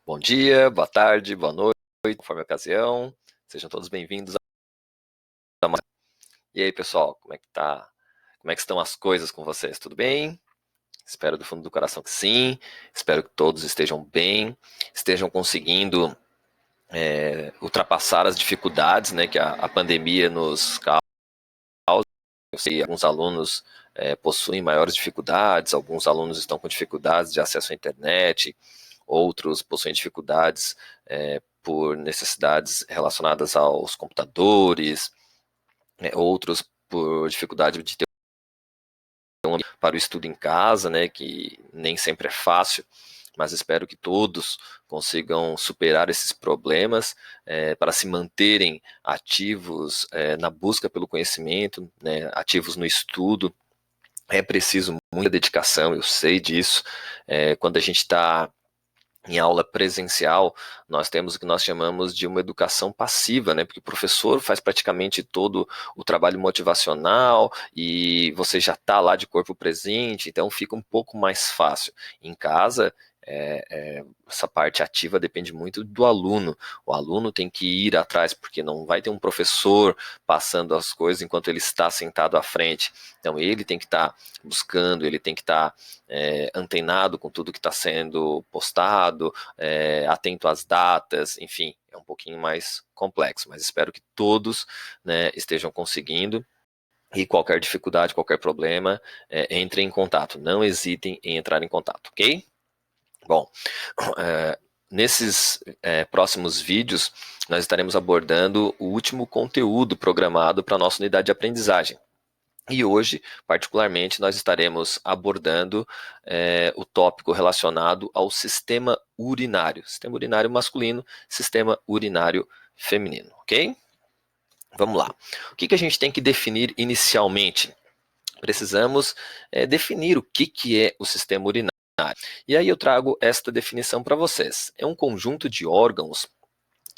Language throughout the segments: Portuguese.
Bom dia, boa tarde, boa noite, conforme a ocasião. Sejam todos bem-vindos a mais. E aí, pessoal, como é que tá? Como é que estão as coisas com vocês? Tudo bem? Espero do fundo do coração que sim. Espero que todos estejam bem, estejam conseguindo ultrapassar as dificuldades, né, que a pandemia nos causa. Eu sei que alguns alunos possuem maiores dificuldades, alguns alunos estão com dificuldades de acesso à internet, outros possuem dificuldades por necessidades relacionadas aos computadores, outros por dificuldade de ter para o estudo em casa, né, que nem sempre é fácil, mas espero que todos consigam superar esses problemas para se manterem ativos na busca pelo conhecimento, né, ativos no estudo. É preciso muita dedicação, eu sei disso. Quando a gente está em aula presencial, nós temos o que nós chamamos de uma educação passiva, né? Porque o professor faz praticamente todo o trabalho motivacional e você já está lá de corpo presente, então fica um pouco mais fácil. Em casa, essa parte ativa depende muito do aluno. O aluno tem que ir atrás, porque não vai ter um professor passando as coisas enquanto ele está sentado à frente. Então ele tem que estar buscando, ele tem que estar antenado com tudo que está sendo postado, atento às datas, enfim, é um pouquinho mais complexo, mas espero que todos, né, estejam conseguindo. E qualquer dificuldade, qualquer problema, entrem em contato. Não hesitem em entrar em contato, ok? Bom, nesses próximos vídeos, nós estaremos abordando o último conteúdo programado para a nossa unidade de aprendizagem. E hoje, particularmente, nós estaremos abordando o tópico relacionado ao sistema urinário masculino, sistema urinário feminino, ok? Vamos lá. O que a gente tem que definir inicialmente? Precisamos definir o que é o sistema urinário. E aí eu trago esta definição para vocês. É um conjunto de órgãos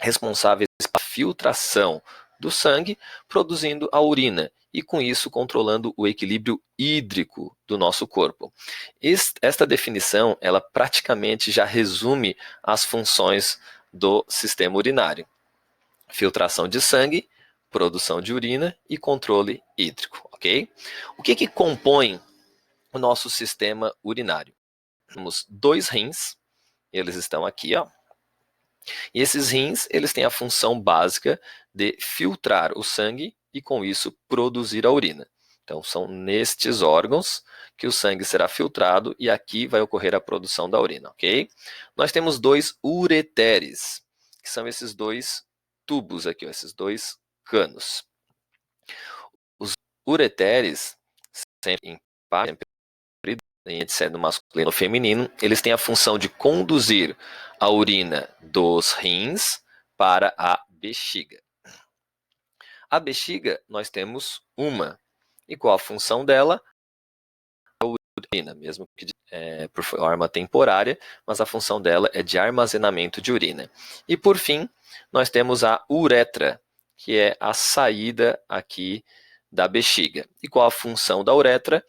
responsáveis pela filtração do sangue, produzindo a urina e com isso controlando o equilíbrio hídrico do nosso corpo. Esta definição, ela praticamente já resume as funções do sistema urinário: filtração de sangue, produção de urina e controle hídrico, ok? O que compõe o nosso sistema urinário? Temos dois rins, eles estão aqui, ó. E esses rins, eles têm a função básica de filtrar o sangue e com isso produzir a urina. Então são nestes órgãos que o sangue será filtrado e aqui vai ocorrer a produção da urina, ok? Nós temos dois ureteres, que são esses dois tubos aqui, ó, esses dois canos. Os ureteres, sempre em par, sendo masculino ou feminino, eles têm a função de conduzir a urina dos rins para a bexiga. A bexiga, nós temos uma. E qual a função dela? A urina, mesmo que por forma temporária, mas a função dela é de armazenamento de urina. E por fim, nós temos a uretra, que é a saída aqui da bexiga. E qual a função da uretra?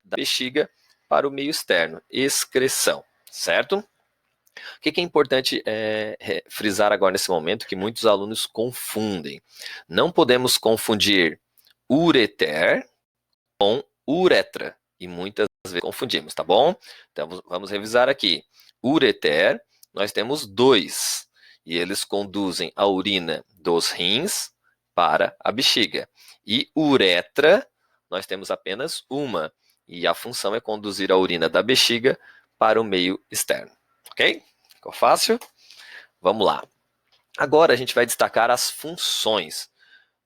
Da bexiga para o meio externo, excreção, certo? O que é importante frisar agora nesse momento, que muitos alunos confundem. Não podemos confundir ureter com uretra, e muitas vezes confundimos, tá bom? Então vamos revisar aqui. Ureter, nós temos dois, e eles conduzem a urina dos rins para a bexiga. E uretra, nós temos apenas uma, e a função é conduzir a urina da bexiga para o meio externo, ok? Ficou fácil? Vamos lá. Agora a gente vai destacar as funções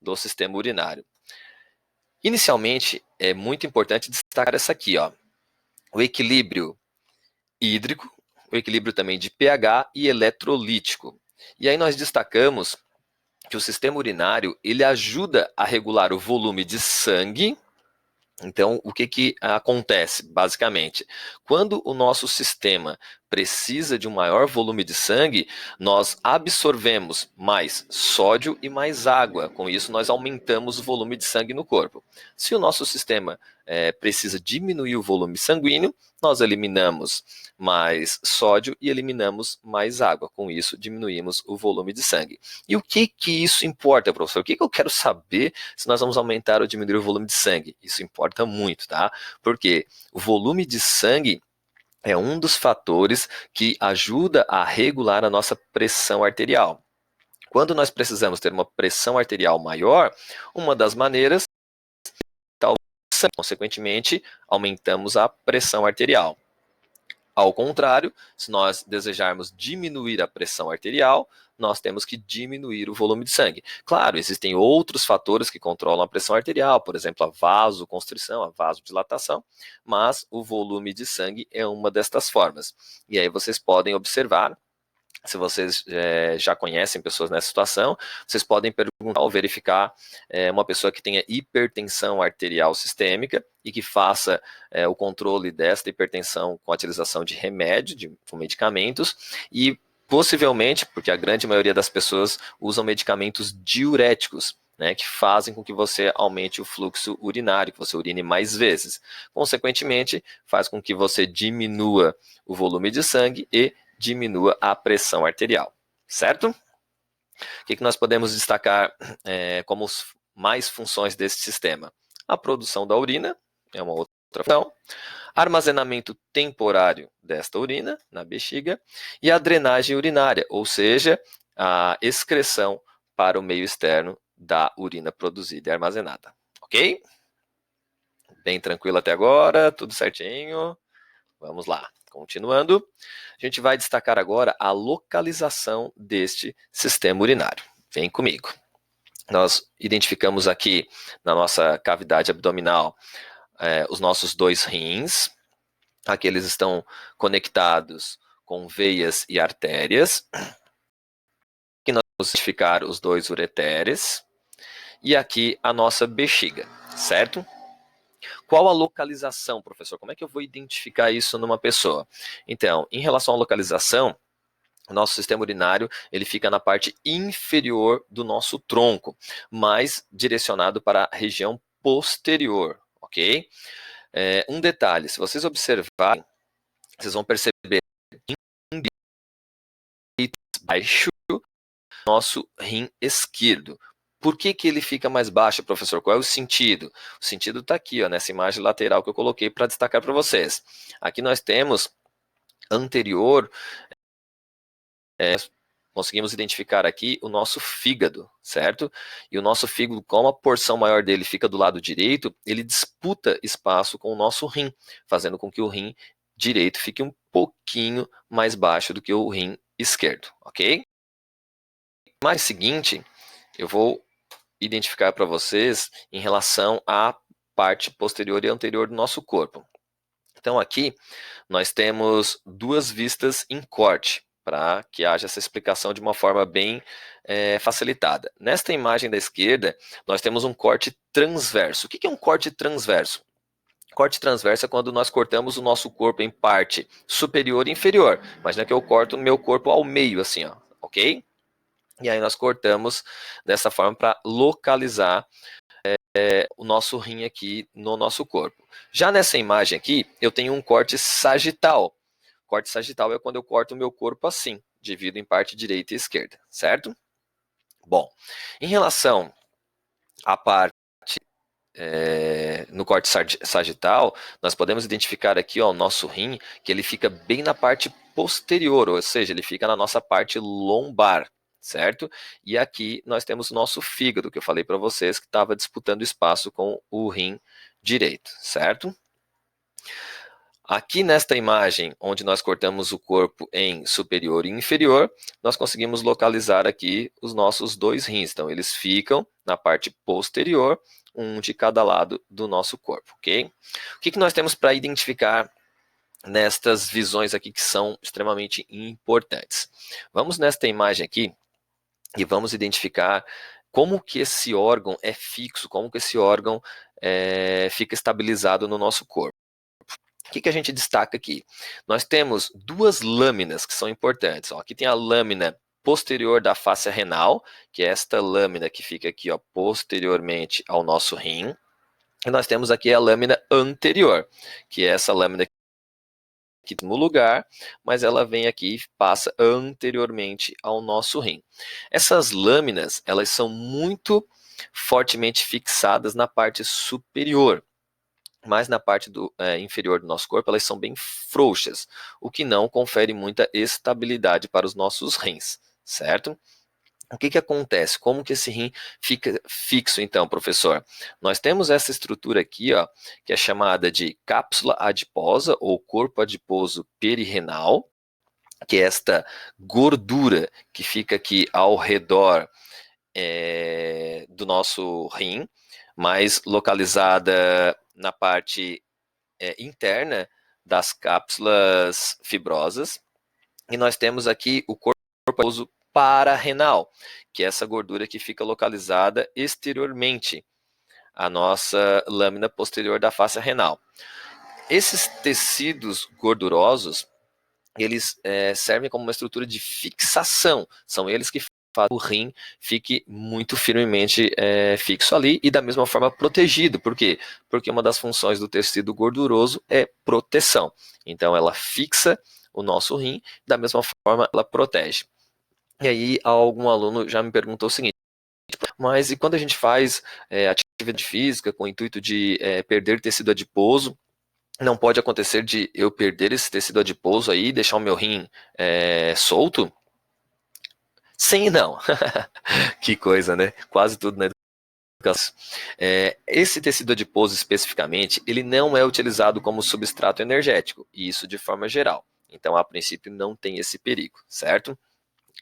do sistema urinário. Inicialmente, é muito importante destacar essa aqui, ó, o equilíbrio hídrico, o equilíbrio também de pH e eletrolítico. E aí nós destacamos que o sistema urinário ele ajuda a regular o volume de sangue. Então, o que acontece, basicamente? Quando o nosso sistema precisa de um maior volume de sangue, nós absorvemos mais sódio e mais água. Com isso, nós aumentamos o volume de sangue no corpo. Se o nosso sistema precisa diminuir o volume sanguíneo, nós eliminamos mais sódio e eliminamos mais água. Com isso, diminuímos o volume de sangue. E o que isso importa, professor? O que eu quero saber se nós vamos aumentar ou diminuir o volume de sangue? Isso importa muito, tá? Porque o volume de sangue é um dos fatores que ajuda a regular a nossa pressão arterial. Quando nós precisamos ter uma pressão arterial maior, uma das maneiras é o sangue. Consequentemente, aumentamos a pressão arterial. Ao contrário, se nós desejarmos diminuir a pressão arterial, nós temos que diminuir o volume de sangue. Claro, existem outros fatores que controlam a pressão arterial, por exemplo, a vasoconstrição, a vasodilatação, mas o volume de sangue é uma destas formas. E aí vocês podem observar, se vocês já conhecem pessoas nessa situação, vocês podem perguntar ou verificar uma pessoa que tenha hipertensão arterial sistêmica e que faça o controle desta hipertensão com a utilização de remédio, com medicamentos, e possivelmente, porque a grande maioria das pessoas usam medicamentos diuréticos, né, que fazem com que você aumente o fluxo urinário, que você urine mais vezes. Consequentemente, faz com que você diminua o volume de sangue e diminua a pressão arterial, certo? O que nós podemos destacar como mais funções desse sistema? A produção da urina é uma outra função, armazenamento temporário desta urina na bexiga e a drenagem urinária, ou seja, a excreção para o meio externo da urina produzida e armazenada, ok? Bem tranquilo até agora, tudo certinho? Vamos lá. Continuando, a gente vai destacar agora a localização deste sistema urinário. Vem comigo. Nós identificamos aqui na nossa cavidade abdominal os nossos dois rins. Aqui eles estão conectados com veias e artérias. Aqui nós vamos identificar os dois ureteres. E aqui a nossa bexiga, certo? Qual a localização, professor? Como é que eu vou identificar isso numa pessoa? Então, em relação à localização, o nosso sistema urinário ele fica na parte inferior do nosso tronco, mais direcionado para a região posterior, ok? Um detalhe, se vocês observarem, vocês vão perceber baixo nosso rim esquerdo. Por que ele fica mais baixo, professor? Qual é o sentido? O sentido está aqui, ó, nessa imagem lateral que eu coloquei para destacar para vocês. Aqui nós temos anterior, conseguimos identificar aqui o nosso fígado, certo? E o nosso fígado, como a porção maior dele fica do lado direito, ele disputa espaço com o nosso rim, fazendo com que o rim direito fique um pouquinho mais baixo do que o rim esquerdo, ok? Mais seguinte, eu vou identificar para vocês em relação à parte posterior e anterior do nosso corpo. Então aqui nós temos duas vistas em corte, para que haja essa explicação de uma forma bem facilitada. Nesta imagem da esquerda, nós temos um corte transverso. O que é um corte transverso? Corte transverso é quando nós cortamos o nosso corpo em parte superior e inferior. Imagina que eu corto o meu corpo ao meio, assim, ó, ok? E aí nós cortamos dessa forma para localizar o nosso rim aqui no nosso corpo. Já nessa imagem aqui, eu tenho um corte sagital. Corte sagital é quando eu corto o meu corpo assim, divido em parte direita e esquerda, certo? Bom, em relação à parte no corte sagital, nós podemos identificar aqui ó, o nosso rim, que ele fica bem na parte posterior, ou seja, ele fica na nossa parte lombar, certo? E aqui nós temos o nosso fígado, que eu falei para vocês, que estava disputando espaço com o rim direito, certo? Aqui nesta imagem, onde nós cortamos o corpo em superior e inferior, nós conseguimos localizar aqui os nossos dois rins. Então, eles ficam na parte posterior, um de cada lado do nosso corpo, ok? O que nós temos para identificar nestas visões aqui que são extremamente importantes? Vamos nesta imagem aqui e vamos identificar como que esse órgão é fixo, como que esse órgão fica estabilizado no nosso corpo. O que a gente destaca aqui? Nós temos duas lâminas que são importantes. Ó, aqui tem a lâmina posterior da fáscia renal, que é esta lâmina que fica aqui ó, posteriormente ao nosso rim. E nós temos aqui a lâmina anterior, que é essa lâmina aqui no lugar, mas ela vem aqui e passa anteriormente ao nosso rim. Essas lâminas, elas são muito fortemente fixadas na parte superior, mas na parte inferior do nosso corpo elas são bem frouxas, o que não confere muita estabilidade para os nossos rins, certo? O que acontece? Como que esse rim fica fixo então, professor? Nós temos essa estrutura aqui, ó, que é chamada de cápsula adiposa ou corpo adiposo perirenal, que é esta gordura que fica aqui ao redor do nosso rim, mais localizada na parte interna das cápsulas fibrosas. E nós temos aqui o corpo adiposo pararenal, que é essa gordura que fica localizada exteriormente à nossa lâmina posterior da face renal. Esses tecidos gordurosos, eles servem como uma estrutura de fixação, são eles que fazem que o rim fique muito firmemente fixo ali e da mesma forma protegido. Por quê? Porque uma das funções do tecido gorduroso é proteção. Então ela fixa o nosso rim, da mesma forma ela protege. E aí algum aluno já me perguntou o seguinte: mas e quando a gente faz atividade física com o intuito de perder tecido adiposo, não pode acontecer de eu perder esse tecido adiposo aí e deixar o meu rim solto? Sim e não. Que coisa, né? Quase tudo na educação. Esse tecido adiposo especificamente, ele não é utilizado como substrato energético, e isso de forma geral. Então, a princípio, não tem esse perigo, certo?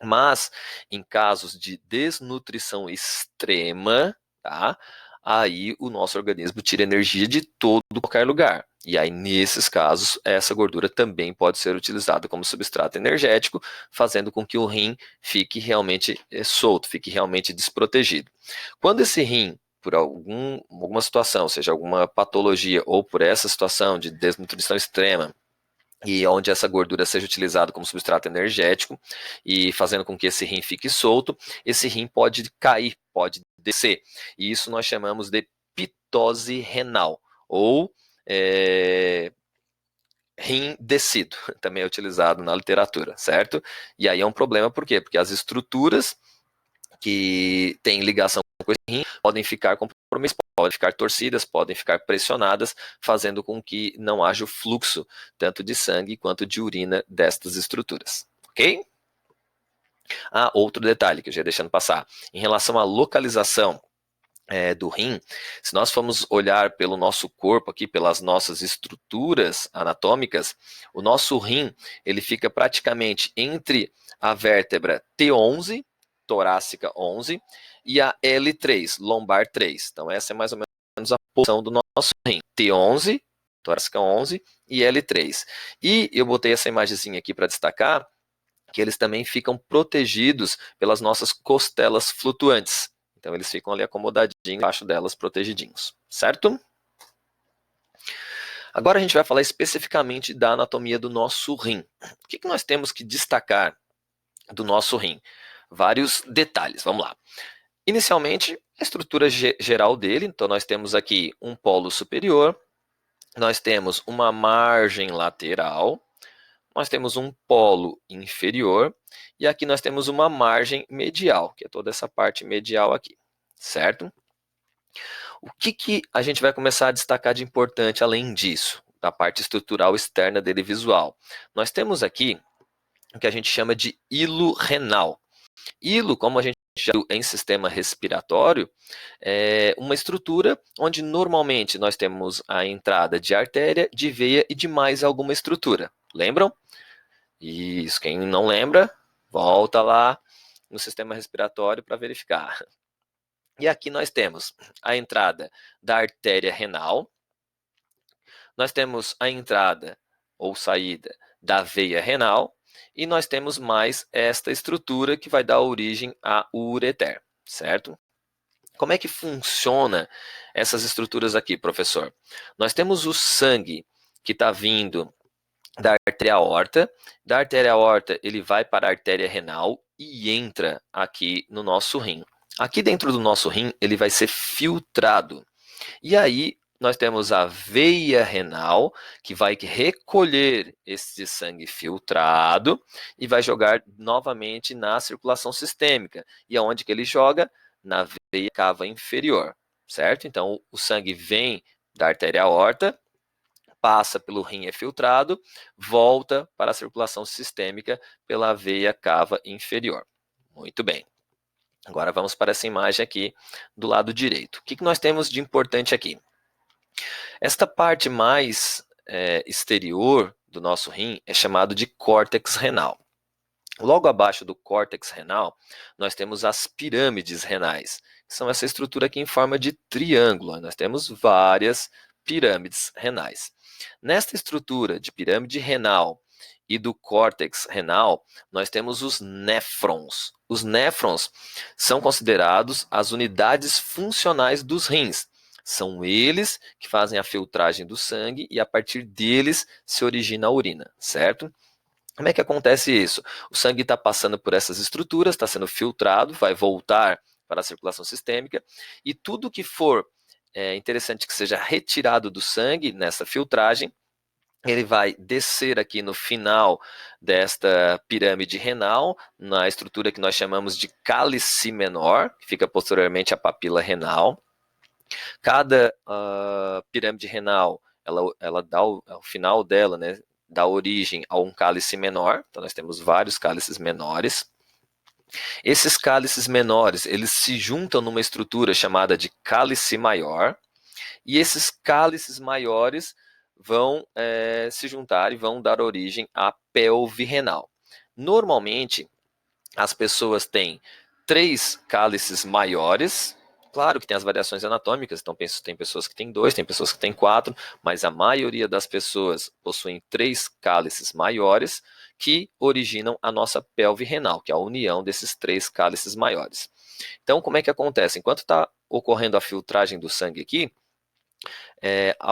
Mas, em casos de desnutrição extrema, tá? Aí o nosso organismo tira energia de todo qualquer lugar. E aí, nesses casos, essa gordura também pode ser utilizada como substrato energético, fazendo com que o rim fique realmente solto, fique realmente desprotegido. Quando esse rim, por alguma situação, seja alguma patologia ou por essa situação de desnutrição extrema, e onde essa gordura seja utilizada como substrato energético e fazendo com que esse rim fique solto, esse rim pode cair, pode descer. E isso nós chamamos de pitose renal ou rim descido, também é utilizado na literatura, certo? E aí é um problema, por quê? Porque as estruturas que têm ligação com esse rim podem ficar comprometidas, podem ficar torcidas, podem ficar pressionadas, fazendo com que não haja o fluxo tanto de sangue quanto de urina destas estruturas, ok? Outro detalhe que eu já ia deixando passar, em relação à localização do rim, se nós formos olhar pelo nosso corpo aqui, pelas nossas estruturas anatômicas, o nosso rim, ele fica praticamente entre a vértebra T11, torácica 11, e a L3, lombar 3. Então essa é mais ou menos a posição do nosso rim. T11, torácica 11 e L3. E eu botei essa imagenzinha aqui para destacar que eles também ficam protegidos pelas nossas costelas flutuantes. Então eles ficam ali acomodadinhos embaixo delas, protegidinhos, certo? Agora a gente vai falar especificamente da anatomia do nosso rim. O que nós temos que destacar do nosso rim? Vários detalhes, vamos lá. Inicialmente, a estrutura geral dele, então nós temos aqui um polo superior, nós temos uma margem lateral, nós temos um polo inferior e aqui nós temos uma margem medial, que é toda essa parte medial aqui, certo? O que a gente vai começar a destacar de importante além disso, da parte estrutural externa dele visual? Nós temos aqui o que a gente chama de hilo renal. Hilo, como a gente já viu em sistema respiratório, é uma estrutura onde normalmente nós temos a entrada de artéria, de veia e de mais alguma estrutura. Lembram? Isso, quem não lembra, volta lá no sistema respiratório para verificar. E aqui nós temos a entrada da artéria renal, nós temos a entrada ou saída da veia renal, e nós temos mais esta estrutura que vai dar origem à ureter, certo? Como é que funciona essas estruturas aqui, professor? Nós temos o sangue que está vindo da artéria aorta. Da artéria aorta, ele vai para a artéria renal e entra aqui no nosso rim. Aqui dentro do nosso rim, ele vai ser filtrado. E aí, nós temos a veia renal, que vai recolher esse sangue filtrado e vai jogar novamente na circulação sistêmica. E aonde que ele joga? Na veia cava inferior, certo? Então, o sangue vem da artéria aorta, passa pelo rim, é filtrado, volta para a circulação sistêmica pela veia cava inferior. Muito bem. Agora vamos para essa imagem aqui do lado direito. O que nós temos de importante aqui? Esta parte mais exterior do nosso rim é chamado de córtex renal. Logo abaixo do córtex renal, nós temos as pirâmides renais, que são essa estrutura aqui em forma de triângulo. Nós temos várias pirâmides renais. Nesta estrutura de pirâmide renal e do córtex renal, nós temos os néfrons. Os néfrons são considerados as unidades funcionais dos rins. São eles que fazem a filtragem do sangue e a partir deles se origina a urina, certo? Como é que acontece isso? O sangue está passando por essas estruturas, está sendo filtrado, vai voltar para a circulação sistêmica e tudo que for interessante que seja retirado do sangue nessa filtragem, ele vai descer aqui no final desta pirâmide renal, na estrutura que nós chamamos de cálice menor, que fica posteriormente a papila renal. Cada pirâmide renal, ela dá o final dela, né, dá origem a um cálice menor. Então nós temos vários cálices menores. Esses cálices menores, eles se juntam numa estrutura chamada de cálice maior, e esses cálices maiores vão se juntar e vão dar origem à pelve renal. Normalmente, as pessoas têm 3 cálices maiores. Claro que tem as variações anatômicas, então tem pessoas que têm 2, tem pessoas que têm 4, mas a maioria das pessoas possuem 3 cálices maiores que originam a nossa pelve renal, que é a união desses 3 cálices maiores. Então, como é que acontece? Enquanto está ocorrendo a filtragem do sangue aqui,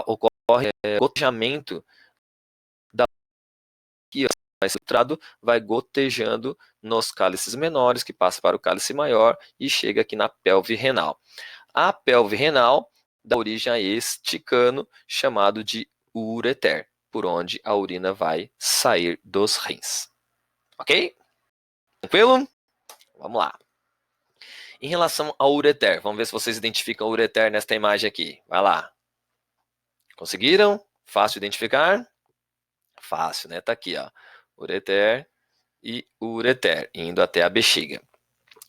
ocorre gotejamento da que vai filtrado, vai gotejando nos cálices menores, que passa para o cálice maior e chega aqui na pelve renal. A pelve renal dá origem a este cano chamado de ureter, por onde a urina vai sair dos rins. Ok? Tranquilo? Vamos lá. Em relação ao ureter, vamos ver se vocês identificam o ureter nesta imagem aqui. Vai lá. Conseguiram? Fácil de identificar? Fácil, né? Tá aqui, ó. Ureter e ureter, indo até a bexiga.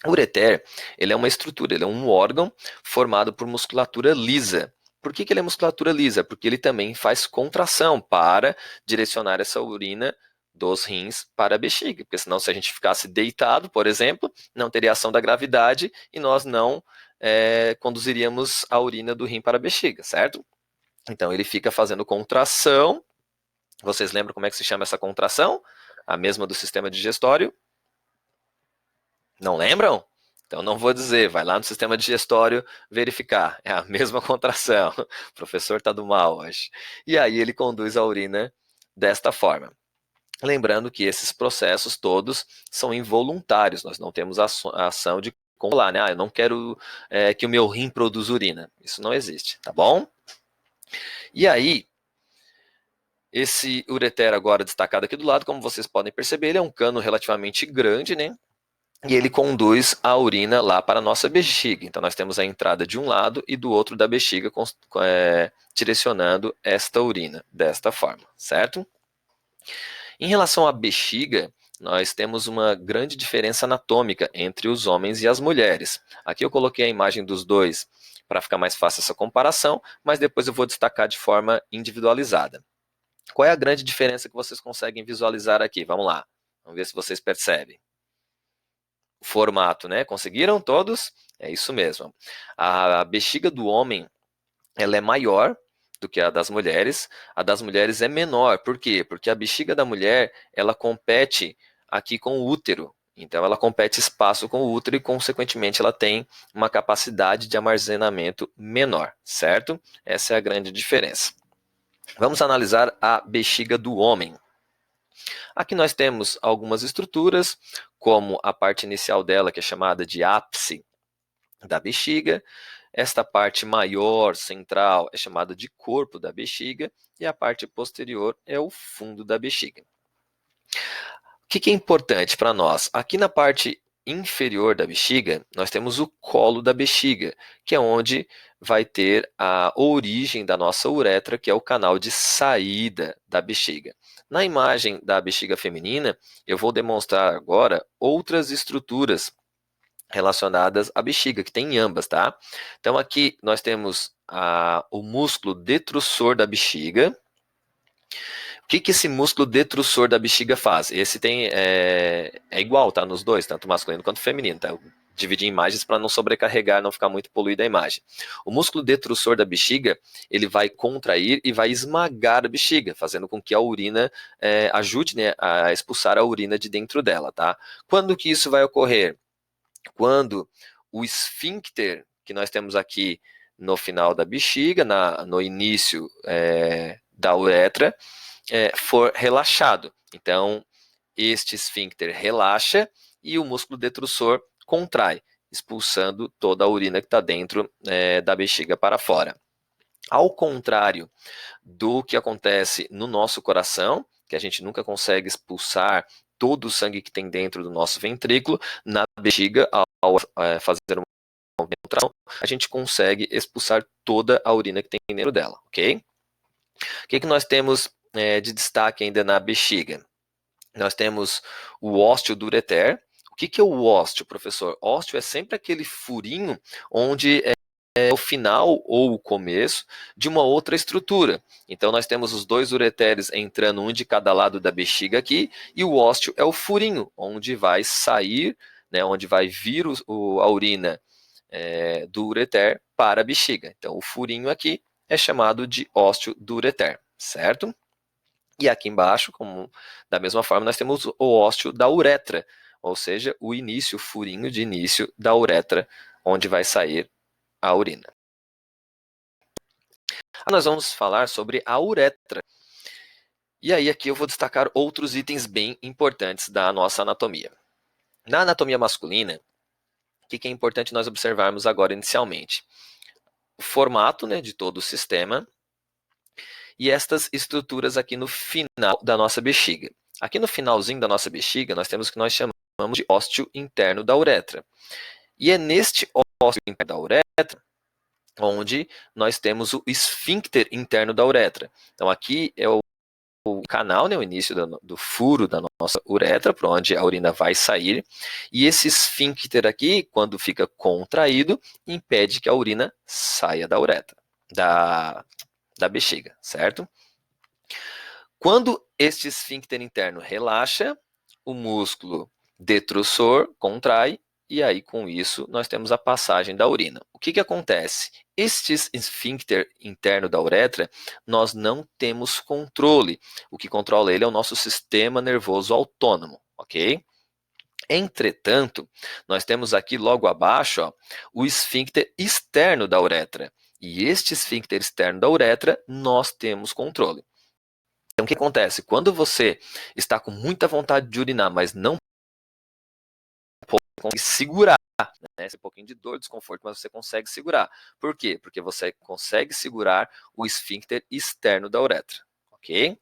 O ureter, ele é uma estrutura, ele é um órgão formado por musculatura lisa. Por que ele é musculatura lisa? Porque ele também faz contração para direcionar essa urina dos rins para a bexiga. Porque senão, se a gente ficasse deitado, por exemplo, não teria ação da gravidade e nós não conduziríamos a urina do rim para a bexiga, certo? Então, ele fica fazendo contração. Vocês lembram como é que se chama essa contração? A mesma do sistema digestório? Não lembram? Então não vou dizer, vai lá no sistema digestório verificar. É a mesma contração. O professor está do mal hoje. E aí ele conduz a urina desta forma. Lembrando que esses processos todos são involuntários, nós não temos a ação de controlar, né? Eu não quero que o meu rim produza urina. Isso não existe, tá bom? E aí, esse ureter agora destacado aqui do lado, como vocês podem perceber, ele é um cano relativamente grande, né? E ele conduz a urina lá para a nossa bexiga. Então nós temos a entrada de um lado e do outro da bexiga direcionando esta urina desta forma, certo? Em relação à bexiga, nós temos uma grande diferença anatômica entre os homens e as mulheres. Aqui eu coloquei a imagem dos dois para ficar mais fácil essa comparação, mas depois eu vou destacar de forma individualizada. Qual é a grande diferença que vocês conseguem visualizar aqui? Vamos lá, vamos ver se vocês percebem. O formato, né? Conseguiram todos? É isso mesmo. A bexiga do homem, ela é maior do que a das mulheres. A das mulheres é menor. Por quê? Porque a bexiga da mulher, ela compete aqui com o útero. Então, ela compete espaço com o útero e, consequentemente, ela tem uma capacidade de armazenamento menor, certo? Essa é a grande diferença. Vamos analisar a bexiga do homem. Aqui nós temos algumas estruturas, como a parte inicial dela, que é chamada de ápice da bexiga. esta parte maior, central, é chamada de corpo da bexiga, e a parte posterior é o fundo da bexiga. O que é importante para nós? Aqui na parte inferior da bexiga, nós temos o colo da bexiga, que é onde vai ter a origem da nossa uretra, que é o canal de saída da bexiga. Na imagem da bexiga feminina, eu vou demonstrar agora outras estruturas relacionadas à bexiga, que tem em ambas, tá? Então aqui nós temos o músculo detrusor da bexiga. O que esse músculo detrusor da bexiga faz? Esse é igual, tá? Nos dois, tanto masculino quanto feminino, tá? Eu dividi em imagens para não sobrecarregar, não ficar muito poluída a imagem. O músculo detrusor da bexiga, ele vai contrair e vai esmagar a bexiga, fazendo com que a urina ajude, né, a expulsar a urina de dentro dela, tá? Quando que isso vai ocorrer? Quando o esfíncter que nós temos aqui no final da bexiga, no início da uretra, for relaxado. Então, este esfíncter relaxa e o músculo detrusor contrai, expulsando toda a urina que está dentro da bexiga para fora. Ao contrário do que acontece no nosso coração, que a gente nunca consegue expulsar todo o sangue que tem dentro do nosso ventrículo, na bexiga, ao fazer uma contração, a gente consegue expulsar toda a urina que tem dentro dela, ok? O que nós temos de destaque ainda na bexiga? Nós temos o ósteo do ureter. O que é o ósteo, professor? Ósteo é sempre aquele furinho onde é o final ou o começo de uma outra estrutura. Então nós temos os dois ureteres entrando um de cada lado da bexiga aqui, e o ósteo é o furinho onde vai sair, né, onde vai vir a urina do ureter para a bexiga. Então o furinho aqui é chamado de ósteo do ureter, certo? E aqui embaixo, da mesma forma, nós temos o ósteo da uretra, ou seja, o início, o furinho de início da uretra, onde vai sair a urina. Nós vamos falar sobre a uretra. E aí aqui eu vou destacar outros itens bem importantes da nossa anatomia. Na anatomia masculina, o que é importante nós observarmos agora inicialmente? O formato, né, de todo o sistema e estas estruturas aqui no final da nossa bexiga. Aqui no finalzinho da nossa bexiga, nós temos o que nós chamamos de ósteo interno da uretra. E é neste ósteo interno da uretra onde nós temos o esfíncter interno da uretra. Então aqui é o canal, né, o início do furo da nossa uretra, por onde a urina vai sair. E esse esfíncter aqui, quando fica contraído, impede que a urina saia da uretra, da bexiga, certo? Quando este esfíncter interno relaxa, o músculo detrusor contrai, e aí com isso nós temos a passagem da urina. O que acontece? Este esfíncter interno da uretra, nós não temos controle. O que controla ele é o nosso sistema nervoso autônomo, ok? Entretanto, nós temos aqui logo abaixo o esfíncter externo da uretra. E este esfíncter externo da uretra, nós temos controle. Então, o que acontece? Quando você está com muita vontade de urinar, mas não consegue segurar, né? Esse pouquinho de dor, desconforto, mas você consegue segurar. Por quê? Porque você consegue segurar o esfíncter externo da uretra, ok?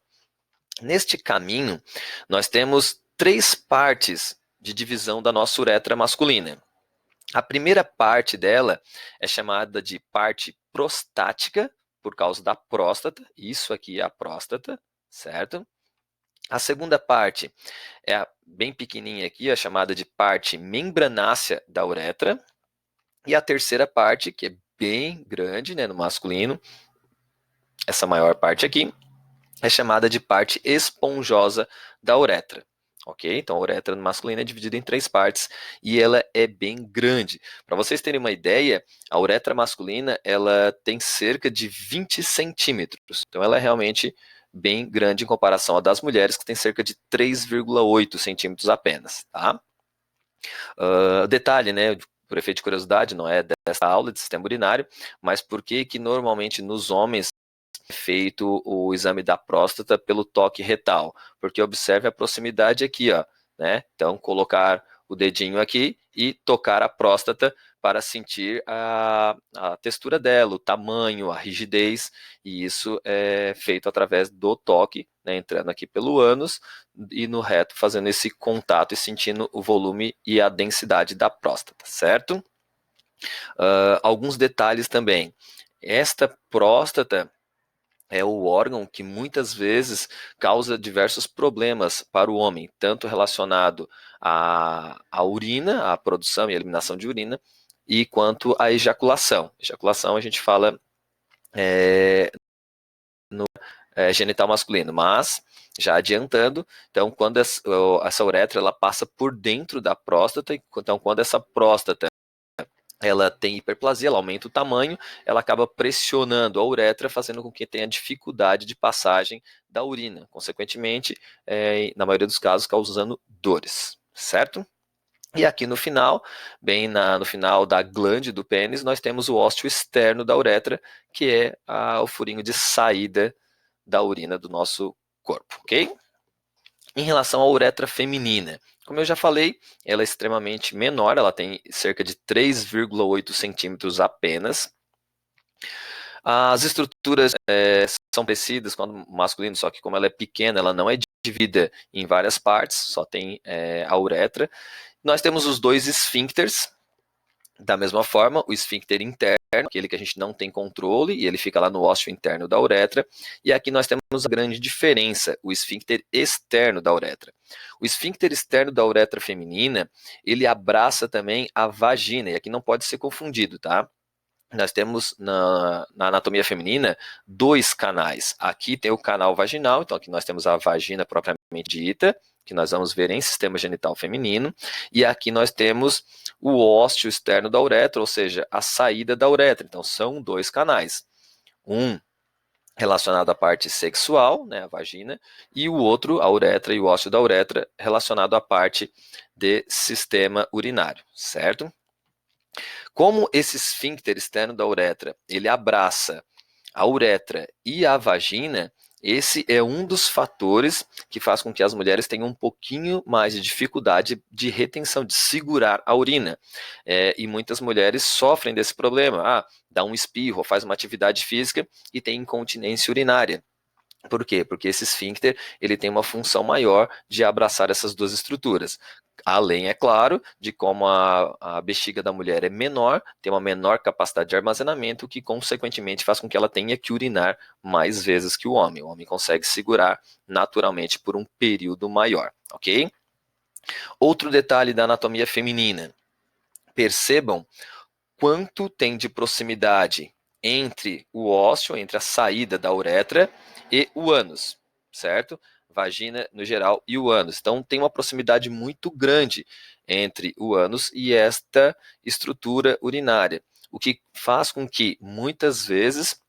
Neste caminho, nós temos 3 partes de divisão da nossa uretra masculina. A primeira parte dela é chamada de parte prostática, por causa da próstata. Isso aqui é a próstata, certo? A segunda parte é bem pequenininha aqui, é chamada de parte membranácea da uretra. E a terceira parte, que é bem grande, né, no masculino, essa maior parte aqui, é chamada de parte esponjosa da uretra. Ok? Então a uretra no masculino é dividida em 3 partes e ela é bem grande. Para vocês terem uma ideia, a uretra masculina ela tem cerca de 20 centímetros. Então ela é realmente bem grande em comparação à das mulheres, que tem cerca de 3,8 centímetros apenas. Tá? Detalhe, né? Por efeito de curiosidade, não é dessa aula de sistema urinário, mas por que normalmente nos homens é feito o exame da próstata pelo toque retal? Porque observe a proximidade aqui, ó, né? Então, colocar o dedinho aqui e tocar a próstata para sentir a textura dela, o tamanho, a rigidez, e isso é feito através do toque, né, entrando aqui pelo ânus e no reto, fazendo esse contato e sentindo o volume e a densidade da próstata, certo? Alguns detalhes também. Esta próstata é o órgão que muitas vezes causa diversos problemas para o homem, tanto relacionado à urina, à produção e eliminação de urina, e quanto à ejaculação. Ejaculação a gente fala genital masculino, mas já adiantando, então quando essa uretra ela passa por dentro da próstata, então quando essa próstata ela tem hiperplasia, ela aumenta o tamanho, ela acaba pressionando a uretra, fazendo com que tenha dificuldade de passagem da urina, consequentemente, na maioria dos casos, causando dores, certo? E aqui no final, bem no final da glande do pênis, nós temos o ósseo externo da uretra, que é o furinho de saída da urina do nosso corpo, ok? Em relação à uretra feminina, como eu já falei, ela é extremamente menor, ela tem cerca de 3,8 centímetros apenas. As estruturas são parecidas com o masculino, só que como ela é pequena, ela não é dividida em várias partes, só tem a uretra. Nós temos os dois esfíncteres, da mesma forma, o esfíncter interno, aquele que a gente não tem controle, e ele fica lá no ósseo interno da uretra, e aqui nós temos a grande diferença, o esfíncter externo da uretra. O esfíncter externo da uretra feminina, ele abraça também a vagina, e aqui não pode ser confundido, tá? Nós temos na anatomia feminina 2 canais. Aqui tem o canal vaginal, então aqui nós temos a vagina propriamente dita, que nós vamos ver em sistema genital feminino, e aqui nós temos o ósseo externo da uretra, ou seja, a saída da uretra. Então são 2 canais. Um relacionado à parte sexual, né, a vagina, e o outro, a uretra e o ósseo da uretra, relacionado à parte de sistema urinário, certo? Como esse esfíncter externo da uretra, ele abraça a uretra e a vagina, esse é um dos fatores que faz com que as mulheres tenham um pouquinho mais de dificuldade de retenção, de segurar a urina. E muitas mulheres sofrem desse problema. Dá um espirro, faz uma atividade física e tem incontinência urinária. Por quê? Porque esse esfíncter ele tem uma função maior de abraçar essas duas estruturas. Além, é claro, de como a bexiga da mulher é menor, tem uma menor capacidade de armazenamento, o que consequentemente faz com que ela tenha que urinar mais vezes que o homem. O homem consegue segurar naturalmente por um período maior, ok? Outro detalhe da anatomia feminina. Percebam quanto tem de proximidade entre o ósseo, entre a saída da uretra e o ânus, certo? Vagina no geral e o ânus. Então tem uma proximidade muito grande entre o ânus e esta estrutura urinária, o que faz com que muitas vezes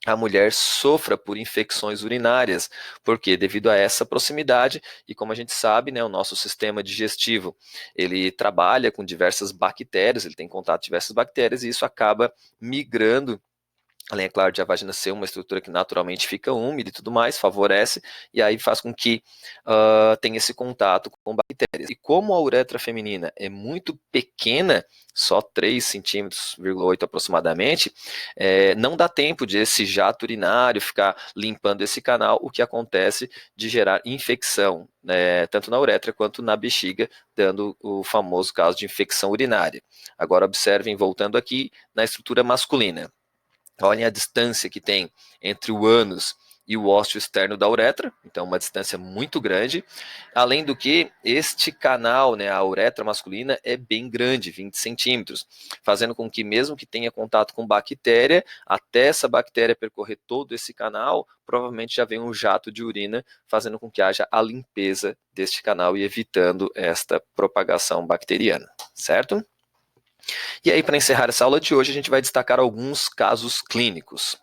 a mulher sofra por infecções urinárias, porque devido a essa proximidade, e como a gente sabe, né, o nosso sistema digestivo, ele trabalha com diversas bactérias, ele tem contato com diversas bactérias, e isso acaba migrando, além, é claro, de a vagina ser uma estrutura que naturalmente fica úmida e tudo mais, favorece, e aí faz com que tenha esse contato com bactérias. E como a uretra feminina é muito pequena, só 3 centímetros, 8 aproximadamente, não dá tempo de esse jato urinário ficar limpando esse canal, o que acontece de gerar infecção, né, tanto na uretra quanto na bexiga, dando o famoso caso de infecção urinária. Agora observem, voltando aqui, na estrutura masculina. Olhem a distância que tem entre o ânus e o ósseo externo da uretra, então uma distância muito grande. Além do que, este canal, né, a uretra masculina, é bem grande, 20 centímetros, fazendo com que mesmo que tenha contato com bactéria, até essa bactéria percorrer todo esse canal, provavelmente já vem um jato de urina, fazendo com que haja a limpeza deste canal e evitando esta propagação bacteriana, certo? E aí, para encerrar essa aula de hoje, a gente vai destacar alguns casos clínicos.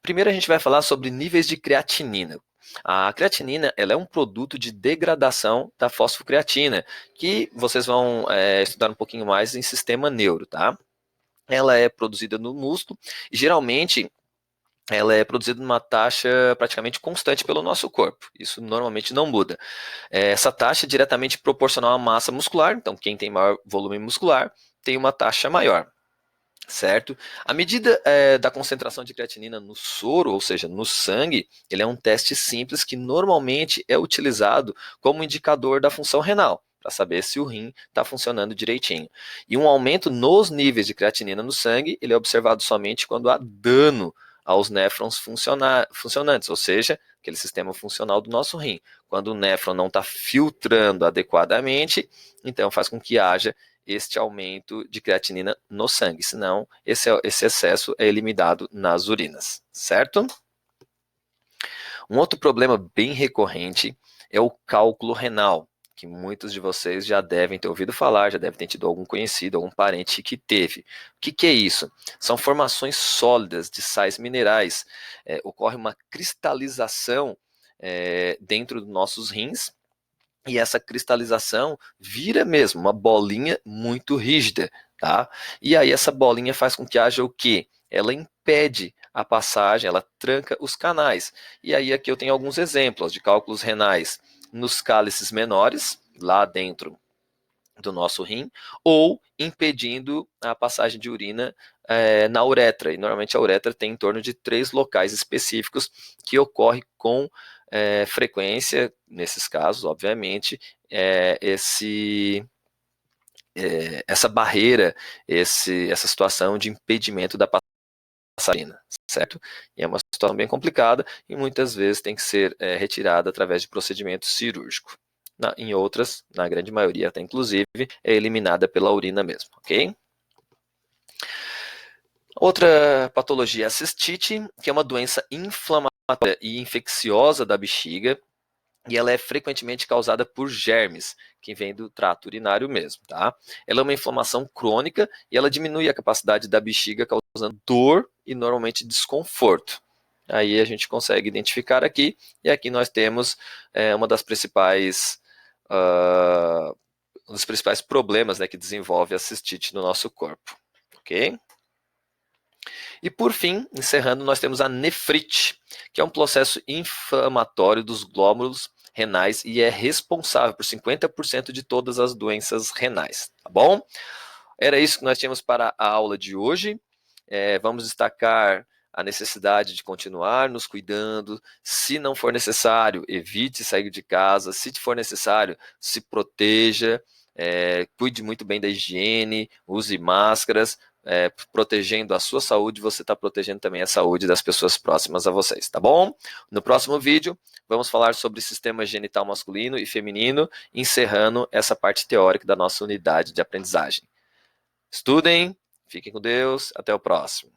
Primeiro, a gente vai falar sobre níveis de creatinina. A creatinina ela é um produto de degradação da fosfocreatina, que vocês vão estudar um pouquinho mais em sistema neuro, tá? Ela é produzida no músculo e geralmente ela é produzida numa taxa praticamente constante pelo nosso corpo. Isso normalmente não muda. Essa taxa é diretamente proporcional à massa muscular, então quem tem maior volume muscular tem uma taxa maior. Certo? A medida da concentração de creatinina no soro, ou seja, no sangue, ele é um teste simples que normalmente é utilizado como indicador da função renal, para saber se o rim está funcionando direitinho. E um aumento nos níveis de creatinina no sangue, ele é observado somente quando há dano aos néfrons funcionantes, ou seja, aquele sistema funcional do nosso rim. Quando o néfron não está filtrando adequadamente, então faz com que haja este aumento de creatinina no sangue, senão esse excesso é eliminado nas urinas, certo? Um outro problema bem recorrente é o cálculo renal, que muitos de vocês já devem ter ouvido falar, já devem ter tido algum conhecido, algum parente que teve. O que é isso? São formações sólidas de sais minerais. Ocorre uma cristalização dentro dos nossos rins, e essa cristalização vira mesmo uma bolinha muito rígida, tá? E aí essa bolinha faz com que haja o quê? Ela impede a passagem, ela tranca os canais. E aí aqui eu tenho alguns exemplos de cálculos renais nos cálices menores, lá dentro do nosso rim, ou impedindo a passagem de urina na uretra. E normalmente a uretra tem em torno de 3 locais específicos que ocorre com frequência, nesses casos, obviamente, essa barreira, essa situação de impedimento da passagem, certo? E é uma situação bem complicada e muitas vezes tem que ser retirada através de procedimento cirúrgico. Em outras, na grande maioria até inclusive, é eliminada pela urina mesmo, ok? Outra patologia é a cistite, que é uma doença inflamatória e infecciosa da bexiga, e ela é frequentemente causada por germes, que vem do trato urinário mesmo, tá? Ela é uma inflamação crônica e ela diminui a capacidade da bexiga, causando dor e normalmente desconforto. Aí a gente consegue identificar aqui, e aqui nós temos uma das principais, um dos principais problemas, né, que desenvolve a cistite no nosso corpo, ok? E por fim, encerrando, nós temos a nefrite, que é um processo inflamatório dos glóbulos renais e é responsável por 50% de todas as doenças renais, tá bom? Era isso que nós tínhamos para a aula de hoje. Vamos destacar a necessidade de continuar nos cuidando. Se não for necessário, evite sair de casa. Se for necessário, se proteja. Cuide muito bem da higiene, use máscaras. Protegendo a sua saúde, você está protegendo também a saúde das pessoas próximas a vocês, tá bom? No próximo vídeo, vamos falar sobre sistema genital masculino e feminino, encerrando essa parte teórica da nossa unidade de aprendizagem. Estudem, fiquem com Deus, até o próximo.